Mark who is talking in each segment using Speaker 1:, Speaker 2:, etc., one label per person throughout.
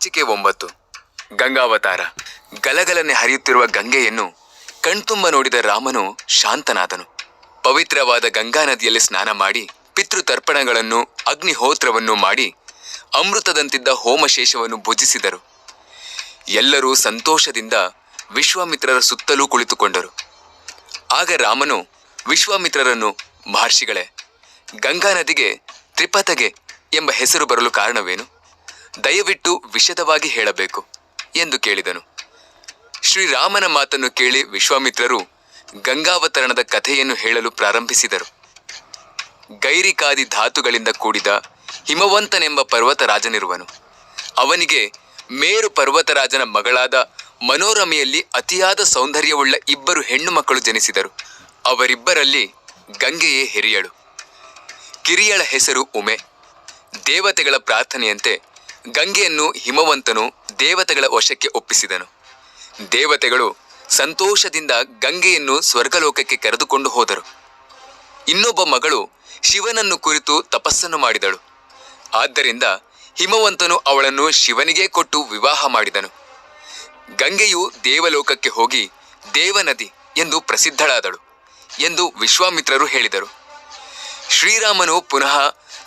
Speaker 1: ಸಂಚಿಕೆ 9 ಗಂಗಾವತಾರ. ಗಲಗಲನೆ ಹರಿಯುತ್ತಿರುವ ಗಂಗೆಯನ್ನು ಕಣ್ತುಂಬ ನೋಡಿದ ರಾಮನು ಶಾಂತನಾದನು. ಪವಿತ್ರವಾದ ಗಂಗಾ ನದಿಯಲ್ಲಿ ಸ್ನಾನ ಮಾಡಿ ಪಿತೃತರ್ಪಣಗಳನ್ನು ಅಗ್ನಿಹೋತ್ರವನ್ನು ಮಾಡಿ ಅಮೃತದಂತಿದ್ದ ಹೋಮಶೇಷವನ್ನು ಭುಜಿಸಿದರು. ಎಲ್ಲರೂ ಸಂತೋಷದಿಂದ ವಿಶ್ವಾಮಿತ್ರರ ಸುತ್ತಲೂ ಕುಳಿತುಕೊಂಡರು. ಆಗ ರಾಮನು ವಿಶ್ವಾಮಿತ್ರರನ್ನು, ಮಹರ್ಷಿಗಳೇ, ಗಂಗಾ ನದಿಗೆ ತ್ರಿಪಥಗೆ ಎಂಬ ಹೆಸರು ಬರಲು ಕಾರಣವೇನು? ದಯವಿಟ್ಟು ವಿಶದವಾಗಿ ಹೇಳಬೇಕು ಎಂದು ಕೇಳಿದನು. ಶ್ರೀರಾಮನ ಮಾತನ್ನು ಕೇಳಿ ವಿಶ್ವಾಮಿತ್ರರು ಗಂಗಾವತರಣದ ಕಥೆಯನ್ನು ಹೇಳಲು ಪ್ರಾರಂಭಿಸಿದರು. ಗೈರಿಕಾದಿ ಧಾತುಗಳಿಂದ ಕೂಡಿದ ಹಿಮವಂತನೆಂಬ ಪರ್ವತರಾಜನಿರುವನು. ಅವನಿಗೆ ಮೇರು ಪರ್ವತರಾಜನ ಮಗಳಾದ ಮನೋರಮೆಯಲ್ಲಿ ಅತಿಯಾದ ಸೌಂದರ್ಯವುಳ್ಳ 2 ಹೆಣ್ಣು ಮಕ್ಕಳು ಜನಿಸಿದರು. ಅವರಿಬ್ಬರಲ್ಲಿ ಗಂಗೆಯೇ ಹಿರಿಯಳು. ಕಿರಿಯಳ ಹೆಸರು ಉಮೆ. ದೇವತೆಗಳ ಪ್ರಾರ್ಥನೆಯಂತೆ ಗಂಗೆಯನ್ನು ಹಿಮವಂತನು ದೇವತೆಗಳ ವಶಕ್ಕೆ ಒಪ್ಪಿಸಿದನು. ದೇವತೆಗಳು ಸಂತೋಷದಿಂದ ಗಂಗೆಯನ್ನು ಸ್ವರ್ಗಲೋಕಕ್ಕೆ ಕರೆದುಕೊಂಡು ಹೋದರು. ಇನ್ನೊಬ್ಬ ಮಗಳು ಶಿವನನ್ನು ಕುರಿತು ತಪಸ್ಸನ್ನು ಮಾಡಿದಳು. ಆದ್ದರಿಂದ ಹಿಮವಂತನು ಅವಳನ್ನು ಶಿವನಿಗೆ ಕೊಟ್ಟು ವಿವಾಹ ಮಾಡಿದನು. ಗಂಗೆಯು ದೇವಲೋಕಕ್ಕೆ ಹೋಗಿ ದೇವನದಿ ಎಂದು ಪ್ರಸಿದ್ಧಳಾದಳು ಎಂದು ವಿಶ್ವಾಮಿತ್ರರು ಹೇಳಿದರು. ಶ್ರೀರಾಮನು ಪುನಃ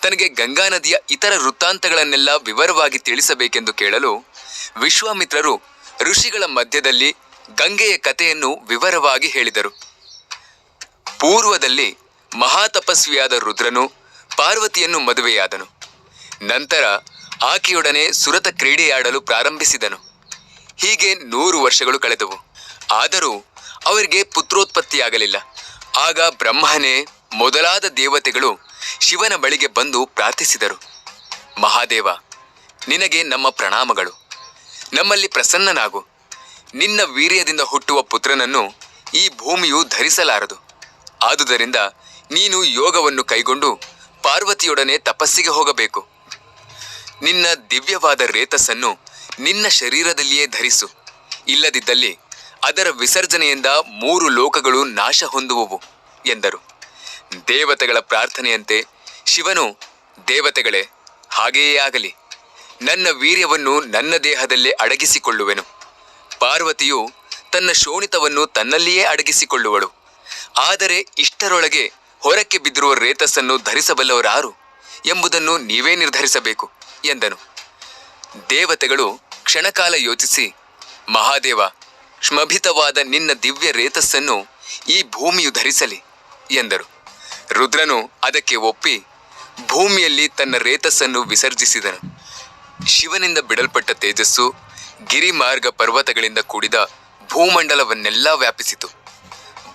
Speaker 1: ತನಗೆ ಗಂಗಾ ನದಿಯ ಇತರ ವೃತ್ತಾಂತಗಳನ್ನೆಲ್ಲ ವಿವರವಾಗಿ ತಿಳಿಸಬೇಕೆಂದು ಕೇಳಲು ವಿಶ್ವಾಮಿತ್ರರು ಋಷಿಗಳ ಮಧ್ಯದಲ್ಲಿ ಗಂಗೆಯ ಕಥೆಯನ್ನು ವಿವರವಾಗಿ ಹೇಳಿದರು. ಪೂರ್ವದಲ್ಲಿ ಮಹಾತಪಸ್ವಿಯಾದ ರುದ್ರನು ಪಾರ್ವತಿಯನ್ನು ಮದುವೆಯಾದನು. ನಂತರ ಆಕೆಯೊಡನೆ ಸುರತ ಕ್ರೀಡೆಯಾಡಲು ಪ್ರಾರಂಭಿಸಿದನು. ಹೀಗೆ 100 ವರ್ಷಗಳು ಕಳೆದವು. ಆದರೂ ಅವರಿಗೆ ಪುತ್ರೋತ್ಪತ್ತಿಯಾಗಲಿಲ್ಲ. ಆಗ ಬ್ರಹ್ಮನೇ ಮೊದಲಾದ ದೇವತೆಗಳು ಶಿವನ ಬಳಿಗೆ ಬಂದು ಪ್ರಾರ್ಥಿಸಿದರು. ಮಹಾದೇವ, ನಿನಗೆ ನಮ್ಮ ಪ್ರಣಾಮಗಳು. ನಮ್ಮಲ್ಲಿ ಪ್ರಸನ್ನನಾಗು. ನಿನ್ನ ವೀರ್ಯದಿಂದ ಹುಟ್ಟುವ ಪುತ್ರನನ್ನು ಈ ಭೂಮಿಯು ಧರಿಸಲಾರದು. ಆದುದರಿಂದ ನೀನು ಯೋಗವನ್ನು ಕೈಗೊಂಡು ಪಾರ್ವತಿಯೊಡನೆ ತಪಸ್ಸಿಗೆ ಹೋಗಬೇಕು. ನಿನ್ನ ದಿವ್ಯವಾದ ರೇತಸ್ಸನ್ನು ನಿನ್ನ ಶರೀರದಲ್ಲಿಯೇ ಧರಿಸು. ಇಲ್ಲದಿದ್ದಲ್ಲಿ ಅದರ ವಿಸರ್ಜನೆಯಿಂದ 3 ಲೋಕಗಳು ನಾಶ ಹೊಂದುವುವು ಎಂದರು. ದೇವತೆಗಳ ಪ್ರಾರ್ಥನೆಯಂತೆ ಶಿವನು, ದೇವತೆಗಳೇ, ಹಾಗೆಯೇ ಆಗಲಿ. ನನ್ನ ವೀರ್ಯವನ್ನು ನನ್ನ ದೇಹದಲ್ಲೇ ಅಡಗಿಸಿಕೊಳ್ಳುವೆನು. ಪಾರ್ವತಿಯು ತನ್ನ ಶೋಣಿತವನ್ನು ತನ್ನಲ್ಲಿಯೇ ಅಡಗಿಸಿಕೊಳ್ಳುವಳು. ಆದರೆ ಇಷ್ಟರೊಳಗೆ ಹೊರಕ್ಕೆ ಬಿದ್ದಿರುವ ರೇತಸ್ಸನ್ನು ಧರಿಸಬಲ್ಲವರಾರು ಎಂಬುದನ್ನು ನೀವೇ ನಿರ್ಧರಿಸಬೇಕು ಎಂದನು. ದೇವತೆಗಳು ಕ್ಷಣಕಾಲ ಯೋಚಿಸಿ, ಮಹಾದೇವ, ಶ್ಮಭಿತವಾದ ನಿನ್ನ ದಿವ್ಯ ರೇತಸ್ಸನ್ನು ಈ ಭೂಮಿಯು ಧರಿಸಲಿ ಎಂದರು. ರುದ್ರನು ಅದಕ್ಕೆ ಒಪ್ಪಿ ಭೂಮಿಯಲ್ಲಿ ತನ್ನ ರೇತಸ್ಸನ್ನು ವಿಸರ್ಜಿಸಿದನು. ಶಿವನಿಂದ ಬಿಡಲ್ಪಟ್ಟ ತೇಜಸ್ಸು ಗಿರಿಮಾರ್ಗ ಪರ್ವತಗಳಿಂದ ಕೂಡಿದ ಭೂಮಂಡಲವನ್ನೆಲ್ಲ ವ್ಯಾಪಿಸಿತು.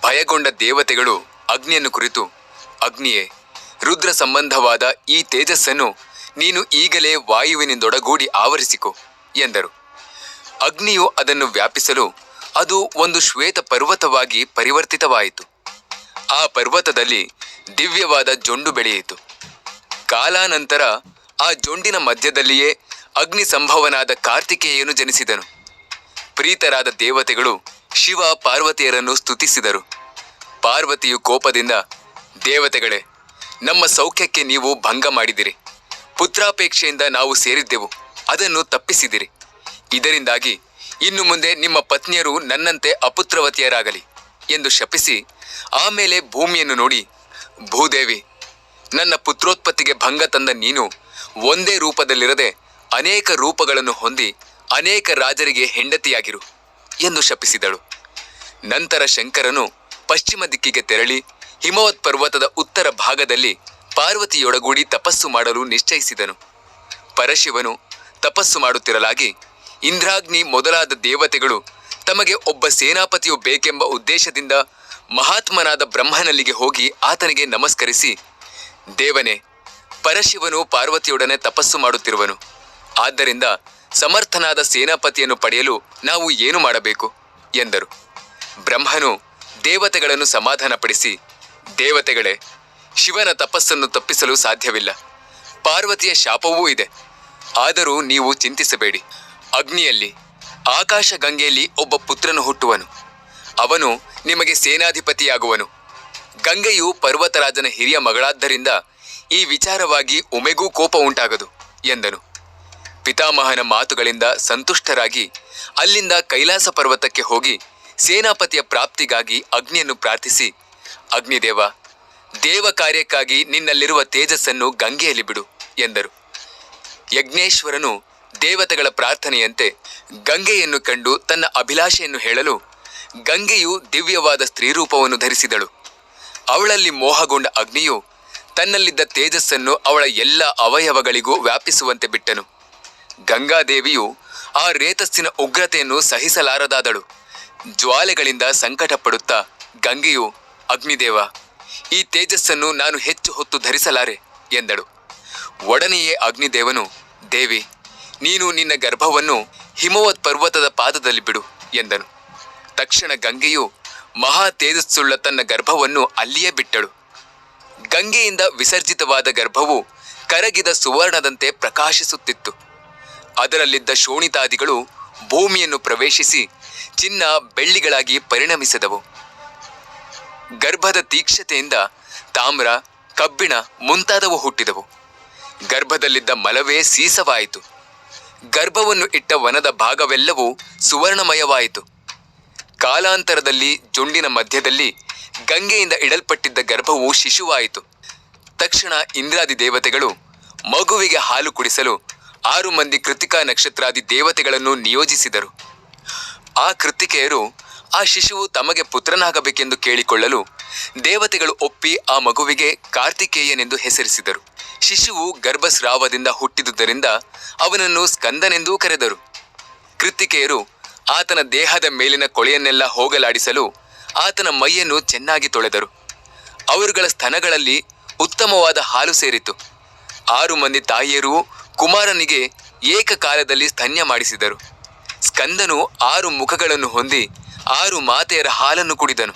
Speaker 1: ಭಯಗೊಂಡ ದೇವತೆಗಳು ಅಗ್ನಿಯನ್ನು ಕುರಿತು, ಅಗ್ನಿಯೇ, ರುದ್ರ ಸಂಬಂಧವಾದ ಈ ತೇಜಸ್ಸನ್ನು ನೀನು ಈಗಲೇ ವಾಯುವಿನಿಂದೊಡಗೂಡಿ ಆವರಿಸಿಕೊ ಎಂದರು. ಅಗ್ನಿಯು ಅದನ್ನು ವ್ಯಾಪಿಸಲು ಅದು ಒಂದು ಶ್ವೇತ ಪರ್ವತವಾಗಿ ಪರಿವರ್ತಿತವಾಯಿತು. ಆ ಪರ್ವತದಲ್ಲಿ ದಿವ್ಯವಾದ ಜೊಂಡು ಬೆಳೆಯಿತು. ಕಾಲಾನಂತರ ಆ ಜೊಂಡಿನ ಮಧ್ಯದಲ್ಲಿಯೇ ಅಗ್ನಿ ಸಂಭವನಾದ ಕಾರ್ತಿಕೇಯನು ಜನಿಸಿದನು. ಪ್ರೀತರಾದ ದೇವತೆಗಳು ಶಿವ ಪಾರ್ವತಿಯರನ್ನು ಸ್ತುತಿಸಿದರು. ಪಾರ್ವತಿಯು ಕೋಪದಿಂದ, ದೇವತೆಗಳೇ, ನಮ್ಮ ಸೌಖ್ಯಕ್ಕೆ ನೀವು ಭಂಗ ಮಾಡಿದಿರಿ. ಪುತ್ರಾಪೇಕ್ಷೆಯಿಂದ ನಾವು ಸೇರಿದ್ದೆವು, ಅದನ್ನು ತಪ್ಪಿಸಿದಿರಿ. ಇದರಿಂದಾಗಿ ಇನ್ನು ಮುಂದೆ ನಿಮ್ಮ ಪತ್ನಿಯರು ನನ್ನಂತೆ ಅಪುತ್ರವತಿಯರಾಗಲಿ ಎಂದು ಶಪಿಸಿ ಆಮೇಲೆ ಭೂಮಿಯನ್ನು ನೋಡಿ, ಭೂದೇವಿ, ನನ್ನ ಪುತ್ರೋತ್ಪತ್ತಿಗೆ ಭಂಗ ತಂದ ನೀನು ಒಂದೇ ರೂಪದಲ್ಲಿರದೆ ಅನೇಕ ರೂಪಗಳನ್ನು ಹೊಂದಿ ಅನೇಕ ರಾಜರಿಗೆ ಹೆಂಡತಿಯಾಗಿರು ಎಂದು ಶಪಿಸಿದಳು. ನಂತರ ಶಂಕರನು ಪಶ್ಚಿಮ ದಿಕ್ಕಿಗೆ ತೆರಳಿ ಹಿಮವತ್ ಪರ್ವತದ ಉತ್ತರ ಭಾಗದಲ್ಲಿ ಪಾರ್ವತಿಯೊಡಗೂಡಿ ತಪಸ್ಸು ಮಾಡಲು ನಿಶ್ಚಯಿಸಿದನು. ಪರಶಿವನು ತಪಸ್ಸು ಮಾಡುತ್ತಿರಲಾಗಿ ಇಂದ್ರಾಗ್ನಿ ಮೊದಲಾದ ದೇವತೆಗಳು ತಮಗೆ ಒಬ್ಬ ಸೇನಾಪತಿಯು ಬೇಕೆಂಬ ಉದ್ದೇಶದಿಂದ ಮಹಾತ್ಮನಾದ ಬ್ರಹ್ಮನಲ್ಲಿಗೆ ಹೋಗಿ ಆತನಿಗೆ ನಮಸ್ಕರಿಸಿ, ದೇವನೇ, ಪರಶಿವನು ಪಾರ್ವತಿಯೊಡನೆ ತಪಸ್ಸು ಮಾಡುತ್ತಿರುವನು. ಆದ್ದರಿಂದ ಸಮರ್ಥನಾದ ಸೇನಾಪತಿಯನ್ನು ಪಡೆಯಲು ನಾವು ಏನು ಮಾಡಬೇಕು ಎಂದರು. ಬ್ರಹ್ಮನು ದೇವತೆಗಳನ್ನು ಸಮಾಧಾನಪಡಿಸಿ, ದೇವತೆಗಳೇ, ಶಿವನ ತಪಸ್ಸನ್ನು ತಪ್ಪಿಸಲು ಸಾಧ್ಯವಿಲ್ಲ. ಪಾರ್ವತಿಯ ಶಾಪವೂ ಇದೆ. ಆದರೂ ನೀವು ಚಿಂತಿಸಬೇಡಿ. ಅಗ್ನಿಯಲ್ಲಿ, ಆಕಾಶ ಗಂಗೆಯಲ್ಲಿ ಒಬ್ಬ ಪುತ್ರನು ಹುಟ್ಟುವನು. ಅವನು ನಿಮಗೆ ಸೇನಾಧಿಪತಿಯಾಗುವನು. ಗಂಗೆಯು ಪರ್ವತರಾಜನ ಹಿರಿಯ ಮಗಳಾದ್ದರಿಂದ ಈ ವಿಚಾರವಾಗಿ ಉಮೆಗೂ ಕೋಪ ಉಂಟಾಗದು ಎಂದನು. ಪಿತಾಮಹನ ಮಾತುಗಳಿಂದ ಸಂತುಷ್ಟರಾಗಿ ಅಲ್ಲಿಂದ ಕೈಲಾಸ ಪರ್ವತಕ್ಕೆ ಹೋಗಿ ಸೇನಾಪತಿಯ ಪ್ರಾಪ್ತಿಗಾಗಿ ಅಗ್ನಿಯನ್ನು ಪ್ರಾರ್ಥಿಸಿ, ಅಗ್ನಿದೇವ, ದೇವ ಕಾರ್ಯಕ್ಕಾಗಿ ನಿನ್ನಲ್ಲಿರುವ ತೇಜಸ್ಸನ್ನು ಗಂಗೆಯಲ್ಲಿ ಬಿಡು ಎಂದರು. ಯಜ್ಞೇಶ್ವರನು ದೇವತೆಗಳ ಪ್ರಾರ್ಥನೆಯಂತೆ ಗಂಗೆಯನ್ನು ಕಂಡು ತನ್ನ ಅಭಿಲಾಷೆಯನ್ನು ಹೇಳಲು ಗಂಗೆಯು ದಿವ್ಯವಾದ ಸ್ತ್ರೀರೂಪವನ್ನು ಧರಿಸಿದಳು. ಅವಳಲ್ಲಿ ಮೋಹಗೊಂಡ ಅಗ್ನಿಯು ತನ್ನಲ್ಲಿದ್ದ ತೇಜಸ್ಸನ್ನು ಅವಳ ಎಲ್ಲ ಅವಯವಗಳಿಗೂ ವ್ಯಾಪಿಸುವಂತೆ ಬಿಟ್ಟನು. ಗಂಗಾದೇವಿಯು ಆ ರೇತಸ್ಸಿನ ಉಗ್ರತೆಯನ್ನು ಸಹಿಸಲಾರದಾದಳು. ಜ್ವಾಲೆಗಳಿಂದ ಸಂಕಟ ಪಡುತ್ತಾ ಗಂಗೆಯು, ಅಗ್ನಿದೇವ, ಈ ತೇಜಸ್ಸನ್ನು ನಾನು ಹೆಚ್ಚು ಹೊತ್ತು ಧರಿಸಲಾರೆ ಎಂದಳು. ಒಡನೆಯೇ ಅಗ್ನಿದೇವನು, ದೇವಿ, ನೀನು ನಿನ್ನ ಗರ್ಭವನ್ನು ಹಿಮವತ್ ಪರ್ವತದ ಪಾದದಲ್ಲಿ ಬಿಡು ಎಂದನು. ತಕ್ಷಣ ಗಂಗೆಯು ಮಹಾ ತೇಜಸ್ಸುಳ್ಳ ತನ್ನ ಗರ್ಭವನ್ನು ಅಲ್ಲಿಯೇ ಬಿಟ್ಟಳು. ಗಂಗೆಯಿಂದ ವಿಸರ್ಜಿತವಾದ ಗರ್ಭವು ಕರಗಿದ ಸುವರ್ಣದಂತೆ ಪ್ರಕಾಶಿಸುತ್ತಿತ್ತು. ಅದರಲ್ಲಿದ್ದ ಶೋಣಿತಾದಿಗಳು ಭೂಮಿಯನ್ನು ಪ್ರವೇಶಿಸಿ ಚಿನ್ನ ಬೆಳ್ಳಿಗಳಾಗಿ ಪರಿಣಮಿಸಿದವು. ಗರ್ಭದ ತೀಕ್ಷ್ಣತೆಯಿಂದ ತಾಮ್ರ, ಕಬ್ಬಿಣ ಮುಂತಾದವು ಹುಟ್ಟಿದವು. ಗರ್ಭದಲ್ಲಿದ್ದ ಮಲವೇ ಸೀಸವಾಯಿತು. ಗರ್ಭವನ್ನು ಇಟ್ಟ ವನದ ಭಾಗವೆಲ್ಲವೂ ಸುವರ್ಣಮಯವಾಯಿತು. ಕಾಲಾಂತರದಲ್ಲಿ ಜೊಂಡಿನ ಮಧ್ಯದಲ್ಲಿ ಗಂಗೆಯಿಂದ ಇಡಲ್ಪಟ್ಟಿದ್ದ ಗರ್ಭವು ಶಿಶುವಾಯಿತು. ತಕ್ಷಣ ಇಂದ್ರಾದಿ ದೇವತೆಗಳು ಮಗುವಿಗೆ ಹಾಲು ಕುಡಿಸಲು 6 ಮಂದಿ ಕೃತಿಕಾ ನಕ್ಷತ್ರಾದಿ ದೇವತೆಗಳನ್ನು ನಿಯೋಜಿಸಿದರು. ಆ ಕೃತಿಕೆಯರು ಆ ಶಿಶುವು ತಮಗೆ ಪುತ್ರನಾಗಬೇಕೆಂದು ಕೇಳಿಕೊಳ್ಳಲು ದೇವತೆಗಳು ಒಪ್ಪಿ ಆ ಮಗುವಿಗೆ ಕಾರ್ತಿಕೇಯನೆಂದು ಹೆಸರಿಸಿದರು. ಶಿಶುವು ಗರ್ಭಸ್ರಾವದಿಂದ ಹುಟ್ಟಿದುದರಿಂದ ಅವನನ್ನು ಸ್ಕಂದನೆಂದೂ ಕರೆದರು. ಕೃತಿಕೆಯರು ಆತನ ದೇಹದ ಮೇಲಿನ ಕೊಳೆಯನ್ನೆಲ್ಲ ಹೋಗಲಾಡಿಸಲು ಆತನ ಮೈಯನ್ನು ಚೆನ್ನಾಗಿ ತೊಳೆದರು. ಅವರುಗಳ ಸ್ತನಗಳಲ್ಲಿ ಉತ್ತಮವಾದ ಹಾಲು ಸೇರಿತು. 6 ಮಂದಿ ತಾಯಿಯರು ಕುಮಾರನಿಗೆ ಏಕಕಾಲದಲ್ಲಿ ಸ್ತನ್ಯ ಮಾಡಿಸಿದರು. ಸ್ಕಂದನು 6 ಮುಖಗಳನ್ನು ಹೊಂದಿ 6 ಮಾತೆಯರ ಹಾಲನ್ನು ಕುಡಿದನು.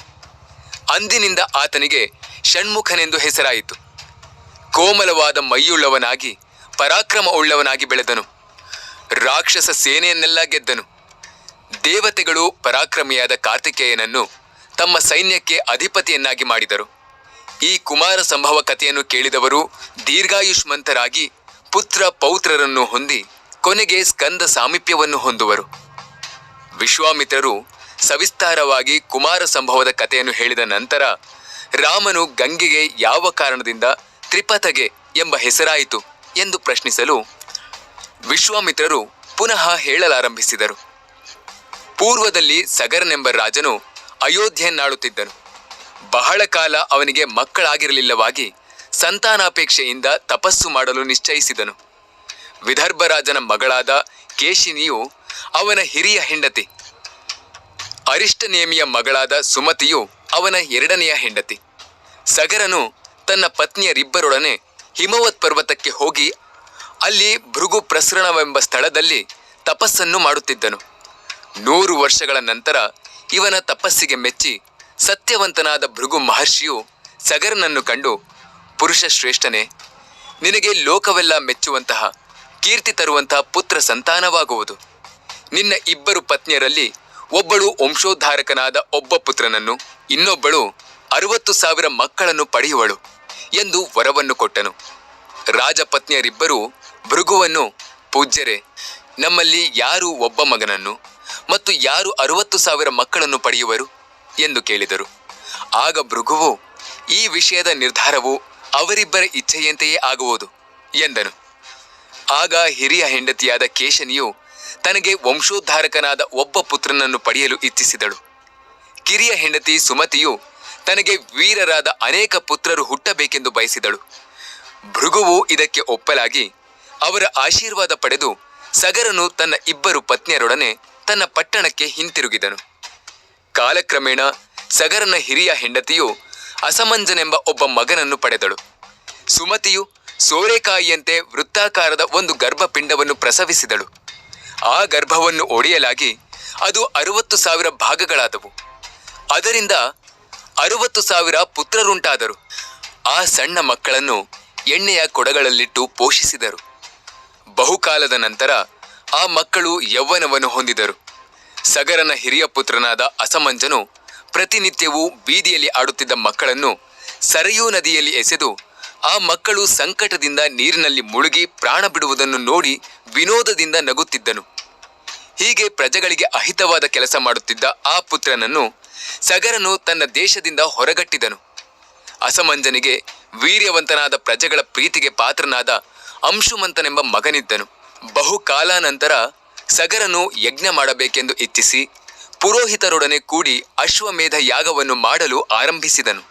Speaker 1: ಅಂದಿನಿಂದ ಆತನಿಗೆ ಷಣ್ಮುಖನೆಂದು ಹೆಸರಾಯಿತು. ಕೋಮಲವಾದ ಮೈಯುಳ್ಳವನಾಗಿ ಪರಾಕ್ರಮ ಉಳ್ಳವನಾಗಿ ಬೆಳೆದನು. ರಾಕ್ಷಸ ಸೇನೆಯನ್ನೆಲ್ಲ ಗೆದ್ದನು. ದೇವತೆಗಳು ಪರಾಕ್ರಮಿಯಾದ ಕಾರ್ತಿಕೇಯನನ್ನು ತಮ್ಮ ಸೈನ್ಯಕ್ಕೆ ಅಧಿಪತಿಯನ್ನಾಗಿ ಮಾಡಿದರು. ಈ ಕುಮಾರ ಸಂಭವ ಕಥೆಯನ್ನು ಕೇಳಿದವರು ದೀರ್ಘಾಯುಷ್ಮಂತರಾಗಿ ಪುತ್ರ ಪೌತ್ರರನ್ನು ಹೊಂದಿ ಕೊನೆಗೆ ಸ್ಕಂದ ಸಾಮೀಪ್ಯವನ್ನು ಹೊಂದುವರು. ವಿಶ್ವಾಮಿತ್ರರು ಸವಿಸ್ತಾರವಾಗಿ ಕುಮಾರ ಸಂಭವದ ಕಥೆಯನ್ನು ಹೇಳಿದ ನಂತರ ರಾಮನು ಗಂಗೆಗೆ ಯಾವ ಕಾರಣದಿಂದ ತ್ರಿಪಥಗೆ ಎಂಬ ಹೆಸರಾಯಿತು ಎಂದು ಪ್ರಶ್ನಿಸಲು ವಿಶ್ವಾಮಿತ್ರರು ಪುನಃ ಹೇಳಲಾರಂಭಿಸಿದರು. ಪೂರ್ವದಲ್ಲಿ ಸಗರನೆಂಬ ರಾಜನು ಅಯೋಧ್ಯೆಯನ್ನಾಳುತ್ತಿದ್ದನು. ಬಹಳ ಕಾಲ ಅವನಿಗೆ ಮಕ್ಕಳಾಗಿರಲಿಲ್ಲವಾಗಿ ಸಂತಾನಾಪೇಕ್ಷೆಯಿಂದ ತಪಸ್ಸು ಮಾಡಲು ನಿಶ್ಚಯಿಸಿದನು. ವಿದರ್ಭರಾಜನ ಮಗಳಾದ ಕೇಶಿನಿಯು ಅವನ ಹಿರಿಯ ಹೆಂಡತಿ. ಅರಿಷ್ಟನೇಮಿಯ ಮಗಳಾದ ಸುಮತಿಯು ಅವನ 2ನೆಯ ಹೆಂಡತಿ. ಸಗರನು ತನ್ನ ಪತ್ನಿಯರಿಬ್ಬರೊಡನೆ ಹಿಮವತ್ ಪರ್ವತಕ್ಕೆ ಹೋಗಿ ಅಲ್ಲಿ ಭೃಗು ಪ್ರಸರಣವೆಂಬ ಸ್ಥಳದಲ್ಲಿ ತಪಸ್ಸನ್ನು ಮಾಡುತ್ತಿದ್ದನು. 100 ವರ್ಷಗಳ ನಂತರ ಇವನ ತಪಸ್ಸಿಗೆ ಮೆಚ್ಚಿ ಸತ್ಯವಂತನಾದ ಭೃಗು ಮಹರ್ಷಿಯು ಸಗರನನ್ನು ಕಂಡು, ಪುರುಷ ಶ್ರೇಷ್ಠನೇ, ನಿನಗೆ ಲೋಕವೆಲ್ಲ ಮೆಚ್ಚುವಂತಹ ಕೀರ್ತಿ ತರುವಂತಹ ಪುತ್ರ ಸಂತಾನವಾಗುವುದು. ನಿನ್ನ 2 ಪತ್ನಿಯರಲ್ಲಿ ಒಬ್ಬಳು ವಂಶೋದ್ಧಾರಕನಾದ ಒಬ್ಬ ಪುತ್ರನನ್ನು, ಇನ್ನೊಬ್ಬಳು 60,000 ಮಕ್ಕಳನ್ನು ಪಡೆಯುವಳು ಎಂದು ವರವನ್ನು ಕೊಟ್ಟನು. ರಾಜಪತ್ನಿಯರಿಬ್ಬರೂ ಭೃಗುವನ್ನು, ಪೂಜ್ಯರೇ, ನಮ್ಮಲ್ಲಿ ಯಾರು ಒಬ್ಬ ಮಗನನ್ನು ಮತ್ತು ಯಾರು 60,000 ಮಕ್ಕಳನ್ನು ಪಡೆಯುವರು ಎಂದು ಕೇಳಿದರು. ಆಗ ಭೃಗುವು, ಈ ವಿಷಯದ ನಿರ್ಧಾರವು ಅವರಿಬ್ಬರ ಇಚ್ಛೆಯಂತೆಯೇ ಆಗುವುದು ಎಂದನು. ಆಗ ಹಿರಿಯ ಹೆಂಡತಿಯಾದ ಕೇಶನಿಯು ತನಗೆ ವಂಶೋದ್ಧಾರಕನಾದ ಒಬ್ಬ ಪುತ್ರನನ್ನು ಪಡೆಯಲು ಇಚ್ಛಿಸಿದಳು. ಕಿರಿಯ ಹೆಂಡತಿ ಸುಮತಿಯು ತನಗೆ ವೀರರಾದ ಅನೇಕ ಪುತ್ರರು ಹುಟ್ಟಬೇಕೆಂದು ಬಯಸಿದಳು. ಭೃಗುವು ಇದಕ್ಕೆ ಒಪ್ಪಲಾಗಿ ಅವರ ಆಶೀರ್ವಾದ ಪಡೆದು ಸಗರನು ತನ್ನ 2 ಪತ್ನಿಯರೊಡನೆ ತನ್ನ ಪಟ್ಟಣಕ್ಕೆ ಹಿಂತಿರುಗಿದನು. ಕಾಲಕ್ರಮೇಣ ಸಗರನ ಹಿರಿಯ ಹೆಂಡತಿಯು ಅಸಮಂಜನೆಂಬ ಒಬ್ಬ ಮಗನನ್ನು ಪಡೆದಳು. ಸುಮತಿಯು ಸೋರೆಕಾಯಿಯಂತೆ ವೃತ್ತಾಕಾರದ ಒಂದು ಗರ್ಭಪಿಂಡವನ್ನು ಪ್ರಸವಿಸಿದಳು. ಆ ಗರ್ಭವನ್ನು ಒಡೆಯಲಾಗಿ ಅದು 60,000 ಭಾಗಗಳಾದವು. ಅದರಿಂದ 60,000 ಪುತ್ರರುಂಟಾದರು. ಆ ಸಣ್ಣ ಮಕ್ಕಳನ್ನು ಎಣ್ಣೆಯ ಕೊಡಗಳಲ್ಲಿಟ್ಟು ಪೋಷಿಸಿದರು. ಬಹುಕಾಲದ ನಂತರ ಆ ಮಕ್ಕಳು ಯೌವನವನ್ನು ಹೊಂದಿದರು. ಸಗರನ ಹಿರಿಯ ಪುತ್ರನಾದ ಅಸಮಂಜನು ಪ್ರತಿನಿತ್ಯವೂ ಬೀದಿಯಲ್ಲಿ ಆಡುತ್ತಿದ್ದ ಮಕ್ಕಳನ್ನು ಸರಯೂ ನದಿಯಲ್ಲಿ ಎಸೆದು ಆ ಮಕ್ಕಳು ಸಂಕಟದಿಂದ ನೀರಿನಲ್ಲಿ ಮುಳುಗಿ ಪ್ರಾಣ ಬಿಡುವುದನ್ನು ನೋಡಿ ವಿನೋದದಿಂದ ನಗುತ್ತಿದ್ದನು. ಹೀಗೆ ಪ್ರಜೆಗಳಿಗೆ ಅಹಿತವಾದ ಕೆಲಸ ಮಾಡುತ್ತಿದ್ದ ಆ ಪುತ್ರನನ್ನು ಸಗರನು ತನ್ನ ದೇಶದಿಂದ ಹೊರಗಟ್ಟಿದನು. ಅಸಮಂಜನಿಗೆ ವೀರ್ಯವಂತನಾದ ಪ್ರಜೆಗಳ ಪ್ರೀತಿಗೆ ಪಾತ್ರನಾದ ಅಂಶುಮಂತನೆಂಬ ಮಗನಿದ್ದನು. ಬಹುಕಾಲಾನಂತರ ಸಗರನು ಯಜ್ಞ ಮಾಡಬೇಕೆಂದು ಇಚ್ಛಿಸಿ ಪುರೋಹಿತರೊಡನೆ ಕೂಡಿ ಅಶ್ವಮೇಧ ಯಾಗವನ್ನು ಮಾಡಲು ಆರಂಭಿಸಿದನು.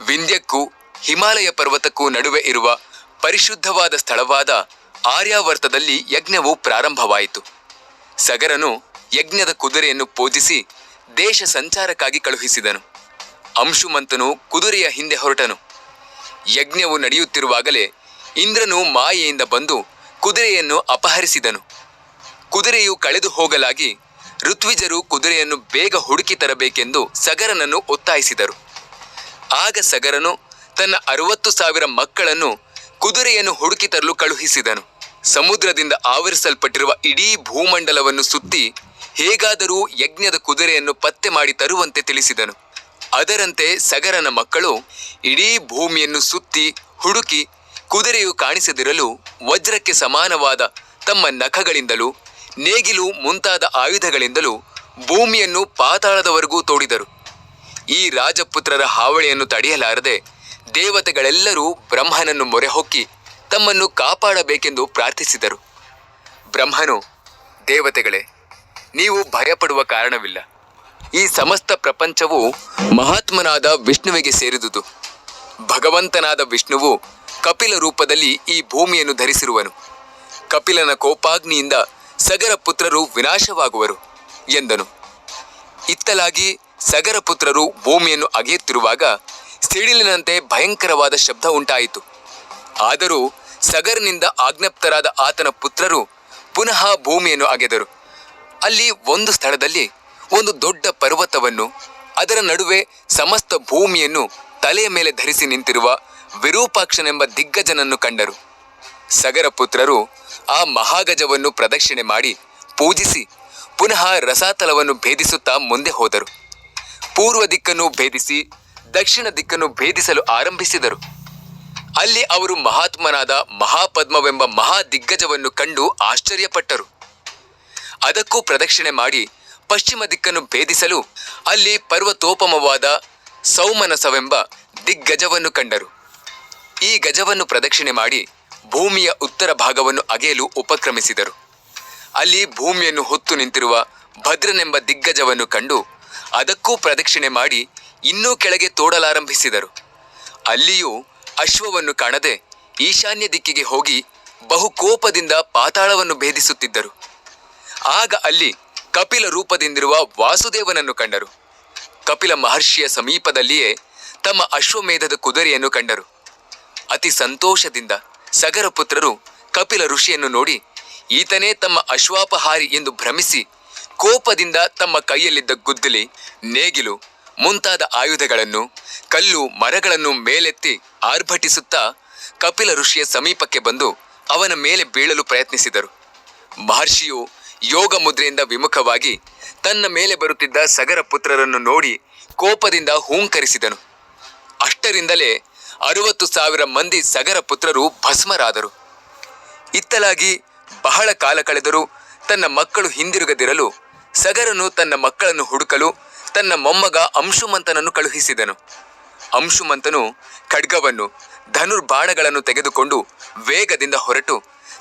Speaker 1: ವಿಂಧ್ಯಕ್ಕೂ ಹಿಮಾಲಯ ಪರ್ವತಕ್ಕೂ ನಡುವೆ ಇರುವ ಪರಿಶುದ್ಧವಾದ ಸ್ಥಳವಾದ ಆರ್ಯಾವರ್ತದಲ್ಲಿ ಯಜ್ಞವು ಪ್ರಾರಂಭವಾಯಿತು. ಸಗರನು ಯಜ್ಞದ ಕುದುರೆಯನ್ನು ಪೂಜಿಸಿ ದೇಶ ಸಂಚಾರಕ್ಕಾಗಿ ಕಳುಹಿಸಿದನು. ಅಂಶುಮಂತನು ಕುದುರೆಯ ಹಿಂದೆ ಹೊರಟನು. ಯಜ್ಞವು ನಡೆಯುತ್ತಿರುವಾಗಲೇ ಇಂದ್ರನು ಮಾಯೆಯಿಂದ ಬಂದು ಕುದುರೆಯನ್ನು ಅಪಹರಿಸಿದನು. ಕುದುರೆಯು ಕಳೆದು ಹೋಗಲಾಗಿ ಋತ್ವಿಜರು ಕುದುರೆಯನ್ನು ಬೇಗ ಹುಡುಕಿ ತರಬೇಕೆಂದು ಸಗರನನ್ನು ಒತ್ತಾಯಿಸಿದರು. ಆಗ ಸಗರನು ತನ್ನ 60,000 ಮಕ್ಕಳನ್ನು ಕುದುರೆಯನ್ನು ಹುಡುಕಿ ತರಲು ಕಳುಹಿಸಿದನು. ಸಮುದ್ರದಿಂದ ಆವರಿಸಲ್ಪಟ್ಟಿರುವ ಇಡೀ ಭೂಮಂಡಲವನ್ನು ಸುತ್ತಿ ಹೇಗಾದರೂ ಯಜ್ಞದ ಕುದುರೆಯನ್ನು ಪತ್ತೆ ಮಾಡಿ ತರುವಂತೆ ತಿಳಿಸಿದನು. ಅದರಂತೆ ಸಗರನ ಮಕ್ಕಳು ಇಡೀ ಭೂಮಿಯನ್ನು ಸುತ್ತಿ ಹುಡುಕಿ ಕುದುರೆಯು ಕಾಣಿಸದಿರಲು ವಜ್ರಕ್ಕೆ ಸಮಾನವಾದ ತಮ್ಮ ನಖಗಳಿಂದಲೂ ನೇಗಿಲು ಮುಂತಾದ ಆಯುಧಗಳಿಂದಲೂ ಭೂಮಿಯನ್ನು ಪಾತಾಳದವರೆಗೂ ತೋಡಿದರು. ಈ ರಾಜಪುತ್ರರ ಹಾವಳಿಯನ್ನು ತಡೆಯಲಾರದೆ ದೇವತೆಗಳೆಲ್ಲರೂ ಬ್ರಹ್ಮನನ್ನು ಮೊರೆಹೊಕ್ಕಿ ತಮ್ಮನ್ನು ಕಾಪಾಡಬೇಕೆಂದು ಪ್ರಾರ್ಥಿಸಿದರು. ಬ್ರಹ್ಮನು, ದೇವತೆಗಳೇ, ನೀವು ಭಯಪಡುವ ಕಾರಣವಿಲ್ಲ. ಈ ಸಮಸ್ತ ಪ್ರಪಂಚವು ಮಹಾತ್ಮನಾದ ವಿಷ್ಣುವಿಗೆ ಸೇರಿದುದು. ಭಗವಂತನಾದ ವಿಷ್ಣುವು ಕಪಿಲ ರೂಪದಲ್ಲಿ ಈ ಭೂಮಿಯನ್ನು ಧರಿಸಿರುವನು. ಕಪಿಲನ ಕೋಪಾಗ್ನಿಯಿಂದ ಸಗರ ಪುತ್ರರು ವಿನಾಶವಾಗುವರು ಎಂದನು. ಇತ್ತಲಾಗಿ ಸಗರ ಪುತ್ರರು ಭೂಮಿಯನ್ನು ಅಗೆಯುತ್ತಿರುವಾಗ ಸಿಡಿಲಿನಂತೆ ಭಯಂಕರವಾದ ಶಬ್ದ ಉಂಟಾಯಿತು. ಆದರೂ ಸಗರನಿಂದ ಆಜ್ಞಪ್ತರಾದ ಆತನ ಪುತ್ರರು ಪುನಃ ಭೂಮಿಯನ್ನು ಅಗೆದರು. ಅಲ್ಲಿ ಒಂದು ಸ್ಥಳದಲ್ಲಿ ಒಂದು ದೊಡ್ಡ ಪರ್ವತವನ್ನು, ಅದರ ನಡುವೆ ಸಮಸ್ತ ಭೂಮಿಯನ್ನು ತಲೆಯ ಮೇಲೆ ಧರಿಸಿ ನಿಂತಿರುವ ವಿರೂಪಾಕ್ಷನೆಂಬ ದಿಗ್ಗಜನನ್ನು ಕಂಡರು. ಸಗರ ಪುತ್ರರು ಆ ಮಹಾಗಜವನ್ನು ಪ್ರದಕ್ಷಿಣೆ ಮಾಡಿ ಪೂಜಿಸಿ ಪುನಃ ರಸಾತಲವನ್ನು ಭೇದಿಸುತ್ತಾ ಮುಂದೆ ಹೋದರು. ಪೂರ್ವ ದಿಕ್ಕನ್ನು ಭೇದಿಸಿ ದಕ್ಷಿಣ ದಿಕ್ಕನ್ನು ಭೇದಿಸಲು ಆರಂಭಿಸಿದರು. ಅಲ್ಲಿ ಅವರು ಮಹಾತ್ಮನಾದ ಮಹಾಪದ್ಮವೆಂಬ ಮಹಾ ದಿಗ್ಗಜವನ್ನು ಕಂಡು ಆಶ್ಚರ್ಯಪಟ್ಟರು. ಅದಕ್ಕೂ ಪ್ರದಕ್ಷಿಣೆ ಮಾಡಿ ಪಶ್ಚಿಮ ದಿಕ್ಕನ್ನು ಭೇದಿಸಲು ಅಲ್ಲಿ ಪರ್ವತೋಪಮವಾದ ಸೌಮನಸವೆಂಬ ದಿಗ್ಗಜವನ್ನು ಕಂಡರು. ಈ ಗಜವನ್ನು ಪ್ರದಕ್ಷಿಣೆ ಮಾಡಿ ಭೂಮಿಯ ಉತ್ತರ ಭಾಗವನ್ನು ಅಗೆಯಲು ಉಪಕ್ರಮಿಸಿದರು. ಅಲ್ಲಿ ಭೂಮಿಯನ್ನು ಹೊತ್ತು ನಿಂತಿರುವ ಭದ್ರನೆಂಬ ದಿಗ್ಗಜವನ್ನು ಕಂಡು ಅದಕ್ಕೂ ಪ್ರದಕ್ಷಿಣೆ ಮಾಡಿ ಇನ್ನೂ ಕೆಳಗೆ ತೋಡಲಾರಂಭಿಸಿದರು. ಅಲ್ಲಿಯೂ ಅಶ್ವವನ್ನು ಕಾಣದೆ ಈಶಾನ್ಯ ದಿಕ್ಕಿಗೆ ಹೋಗಿ ಬಹುಕೋಪದಿಂದ ಪಾತಾಳವನ್ನು ಭೇದಿಸುತ್ತಿದ್ದರು. ಆಗ ಅಲ್ಲಿ ಕಪಿಲ ರೂಪದಿಂದಿರುವ ವಾಸುದೇವನನ್ನು ಕಂಡರು. ಕಪಿಲ ಮಹರ್ಷಿಯ ಸಮೀಪದಲ್ಲಿಯೇ ತಮ್ಮ ಅಶ್ವಮೇಧದ ಕುದುರೆಯನ್ನು ಕಂಡರು. ಅತಿ ಸಂತೋಷದಿಂದ ಸಗರ ಪುತ್ರರು ಕಪಿಲ ಋಷಿಯನ್ನು ನೋಡಿ ಈತನೇ ತಮ್ಮ ಅಶ್ವಾಪಹಾರಿ ಎಂದು ಭ್ರಮಿಸಿ ಕೋಪದಿಂದ ತಮ್ಮ ಕೈಯಲ್ಲಿದ್ದ ಗುದ್ದಲಿ, ನೇಗಿಲು ಮುಂತಾದ ಆಯುಧಗಳನ್ನು, ಕಲ್ಲು ಮರಗಳನ್ನು ಮೇಲೆತ್ತಿ ಆರ್ಭಟಿಸುತ್ತಾ ಕಪಿಲ ಋಷಿಯ ಸಮೀಪಕ್ಕೆ ಬಂದು ಅವನ ಮೇಲೆ ಬೀಳಲು ಪ್ರಯತ್ನಿಸಿದರು. ಮಹರ್ಷಿಯು ಯೋಗ ಮುದ್ರೆಯಿಂದ ವಿಮುಖವಾಗಿ ತನ್ನ ಮೇಲೆ ಬರುತ್ತಿದ್ದ ಸಗರ ಪುತ್ರರನ್ನು ನೋಡಿ ಕೋಪದಿಂದ ಹೂಂಕರಿಸಿದನು. ಅಷ್ಟರಿಂದಲೇ 60,000 ಮಂದಿ ಸಗರ ಪುತ್ರರು ಭಸ್ಮರಾದರು. ಇತ್ತಲಾಗಿ ಬಹಳ ಕಾಲ ಕಳೆದರೂ ತನ್ನ ಮಕ್ಕಳು ಹಿಂದಿರುಗದಿರಲು ಸಗರನು ತನ್ನ ಮಕ್ಕಳನ್ನು ಹುಡುಕಲು ತನ್ನ ಮೊಮ್ಮಗ ಅಂಶುಮಂತನನ್ನು ಕಳುಹಿಸಿದನು. ಅಂಶುಮಂತನು ಖಡ್ಗವನ್ನು, ಧನುರ್ಬಾಣಗಳನ್ನು ತೆಗೆದುಕೊಂಡು ವೇಗದಿಂದ ಹೊರಟು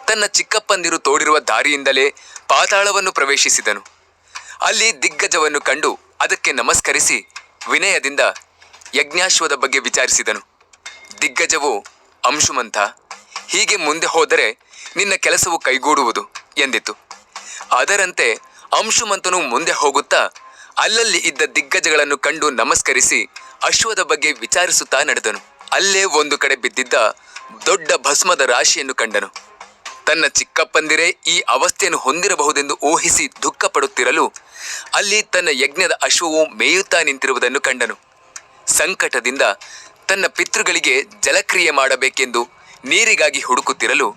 Speaker 1: ತನ್ನ ಚಿಕ್ಕಪ್ಪಂದಿರು ತೋಡಿರುವ ದಾರಿಯಿಂದಲೇ ಪಾತಾಳವನ್ನು ಪ್ರವೇಶಿಸಿದನು. ಅಲ್ಲಿ ದಿಗ್ಗಜವನ್ನು ಕಂಡು ಅದಕ್ಕೆ ನಮಸ್ಕರಿಸಿ ವಿನಯದಿಂದ ಯಜ್ಞಾಶ್ವದ ಬಗ್ಗೆ ವಿಚಾರಿಸಿದನು. ದಿಗ್ಗಜವು, ಅಂಶುಮಂತ, ಹೀಗೆ ಮುಂದೆ ಹೋದರೆ ನಿನ್ನ ಕೆಲಸವು ಕೈಗೂಡುವುದು ಎಂದಿತು. ಅದರಂತೆ ಅಂಶುಮಂತನು ಮುಂದೆ ಹೋಗುತ್ತಾ ಅಲ್ಲಲ್ಲಿ ಇದ್ದ ದಿಗ್ಗಜಗಳನ್ನು ಕಂಡು ನಮಸ್ಕರಿಸಿ ಅಶ್ವದ ಬಗ್ಗೆ ವಿಚಾರಿಸುತ್ತಾ ನಡೆದನು. ಅಲ್ಲೇ ಒಂದು ಕಡೆ ಬಿದ್ದಿದ್ದ ದೊಡ್ಡ ಭಸ್ಮದ ರಾಶಿಯನ್ನು ಕಂಡನು. ತನ್ನ ಚಿಕ್ಕಪ್ಪಂದಿರೇ ಈ ಅವಸ್ಥೆಯನ್ನು ಹೊಂದಿರಬಹುದೆಂದು ಊಹಿಸಿ ದುಃಖ ಪಡುತ್ತಿರಲು ಅಲ್ಲಿ ತನ್ನ ಯಜ್ಞದ ಅಶ್ವವು ಮೇಯುತ್ತಾ ನಿಂತಿರುವುದನ್ನು ಕಂಡನು. ಸಂಕಟದಿಂದ ತನ್ನ ಪಿತೃಗಳಿಗೆ ಜಲಕ್ರಿಯೆ ಮಾಡಬೇಕೆಂದು ನೀರಿಗಾಗಿ ಹುಡುಕುತ್ತಿರಲು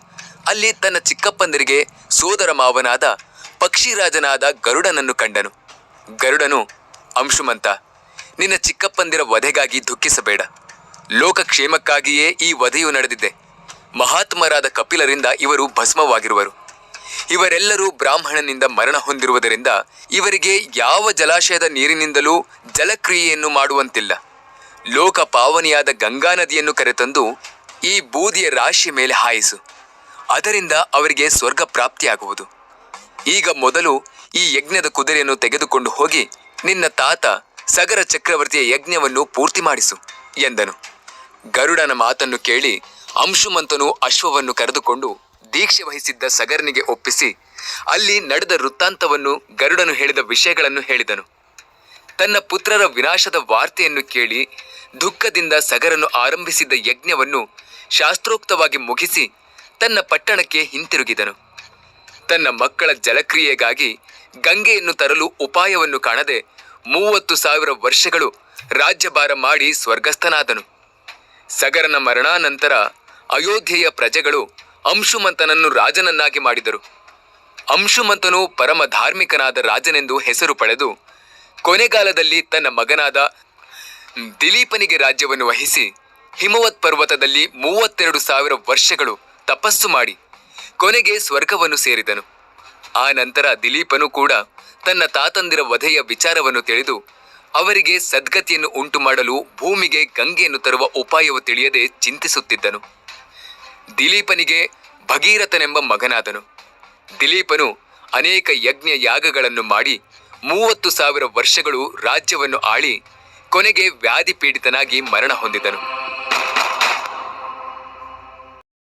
Speaker 1: ಅಲ್ಲಿ ತನ್ನ ಚಿಕ್ಕಪ್ಪಂದಿರಿಗೆ ಸೋದರ ಮಾವನಾದ ಪಕ್ಷಿರಾಜನಾದ ಗರುಡನನ್ನು ಕಂಡನು. ಗರುಡನು, ಅಂಶುಮಂತ, ನಿನ್ನ ಚಿಕ್ಕಪ್ಪಂದಿರ ವಧೆಗಾಗಿ ದುಃಖಿಸಬೇಡ. ಲೋಕಕ್ಷೇಮಕ್ಕಾಗಿಯೇ ಈ ವಧೆಯು ನಡೆದಿದೆ. ಮಹಾತ್ಮರಾದ ಕಪಿಲರಿಂದ ಇವರು ಭಸ್ಮವಾಗಿರುವರು. ಇವರೆಲ್ಲರೂ ಬ್ರಾಹ್ಮಣನಿಂದ ಮರಣ ಹೊಂದಿರುವುದರಿಂದ ಇವರಿಗೆ ಯಾವ ಜಲಾಶಯದ ನೀರಿನಿಂದಲೂ ಜಲಕ್ರಿಯೆಯನ್ನು ಮಾಡುವಂತಿಲ್ಲ. ಲೋಕ ಪಾವನಿಯಾದ ಗಂಗಾ ನದಿಯನ್ನು ಕರೆತಂದು ಈ ಬೂದಿಯ ರಾಶಿಯ ಮೇಲೆ ಹಾಯಿಸು, ಅದರಿಂದ ಅವರಿಗೆ ಸ್ವರ್ಗ ಪ್ರಾಪ್ತಿಯಾಗುವುದು. ಈಗ ಮೊದಲು ಈ ಯಜ್ಞದ ಕುದುರೆಯನ್ನು ತೆಗೆದುಕೊಂಡು ಹೋಗಿ ನಿನ್ನ ತಾತ ಸಗರ ಚಕ್ರವರ್ತಿಯ ಯಜ್ಞವನ್ನು ಪೂರ್ತಿ ಮಾಡಿಸು ಎಂದನು. ಗರುಡನ ಮಾತನ್ನು ಕೇಳಿ ಅಂಶುಮಂತನು ಅಶ್ವವನ್ನು ಕರೆದುಕೊಂಡು ದೀಕ್ಷೆ ವಹಿಸಿದ್ದ ಸಗರನಿಗೆ ಒಪ್ಪಿಸಿ ಅಲ್ಲಿ ನಡೆದ ವೃತ್ತಾಂತವನ್ನು, ಗರುಡನು ಹೇಳಿದ ವಿಷಯಗಳನ್ನು ಹೇಳಿದನು. ತನ್ನ ಪುತ್ರರ ವಿನಾಶದ ವಾರ್ತೆಯನ್ನು ಕೇಳಿ ದುಃಖದಿಂದ ಸಗರನು ಆರಂಭಿಸಿದ್ದ ಯಜ್ಞವನ್ನು ಶಾಸ್ತ್ರೋಕ್ತವಾಗಿ ಮುಗಿಸಿ ತನ್ನ ಪಟ್ಟಣಕ್ಕೆ ಹಿಂತಿರುಗಿದನು. ತನ್ನ ಮಕ್ಕಳ ಜಲಕ್ರಿಯೆಗಾಗಿ ಗಂಗೆಯನ್ನು ತರಲು ಉಪಾಯವನ್ನು ಕಾಣದೆ 30,000 ವರ್ಷಗಳು ರಾಜ್ಯಭಾರ ಮಾಡಿ ಸ್ವರ್ಗಸ್ಥನಾದನು. ಸಗರನ ಮರಣಾನಂತರ ಅಯೋಧ್ಯೆಯ ಪ್ರಜೆಗಳು ಅಂಶುಮಂತನನ್ನು ರಾಜನನ್ನಾಗಿ ಮಾಡಿದರು. ಅಂಶುಮಂತನು ಪರಮ ಧಾರ್ಮಿಕನಾದ ರಾಜನೆಂದು ಹೆಸರು ಪಡೆದು ಕೊನೆಗಾಲದಲ್ಲಿ ತನ್ನ ಮಗನಾದ ದಿಲೀಪನಿಗೆ ರಾಜ್ಯವನ್ನು ವಹಿಸಿ ಹಿಮವತ್ ಪರ್ವತದಲ್ಲಿ 32,000 ವರ್ಷಗಳು ತಪಸ್ಸು ಮಾಡಿ ಕೊನೆಗೆ ಸ್ವರ್ಗವನ್ನು ಸೇರಿದನು. ಆ ನಂತರ ದಿಲೀಪನು ಕೂಡ ತನ್ನ ತಾತಂದಿರ ವಧೆಯ ವಿಚಾರವನ್ನು ತಿಳಿದು ಅವರಿಗೆ ಸದ್ಗತಿಯನ್ನು ಉಂಟು ಮಾಡಲು ಭೂಮಿಗೆ ಗಂಗೆಯನ್ನು ತರುವ ಉಪಾಯವು ತಿಳಿಯದೆ ಚಿಂತಿಸುತ್ತಿದ್ದನು. ದಿಲೀಪನಿಗೆ ಭಗೀರಥನೆಂಬ ಮಗನಾದನು. ದಿಲೀಪನು ಅನೇಕ ಯಜ್ಞ ಯಾಗಗಳನ್ನು ಮಾಡಿ 30,000 ವರ್ಷಗಳು ರಾಜ್ಯವನ್ನು ಆಳಿ ಕೊನೆಗೆ ವ್ಯಾಧಿ ಪೀಡಿತನಾಗಿ ಮರಣ ಹೊಂದಿದನು.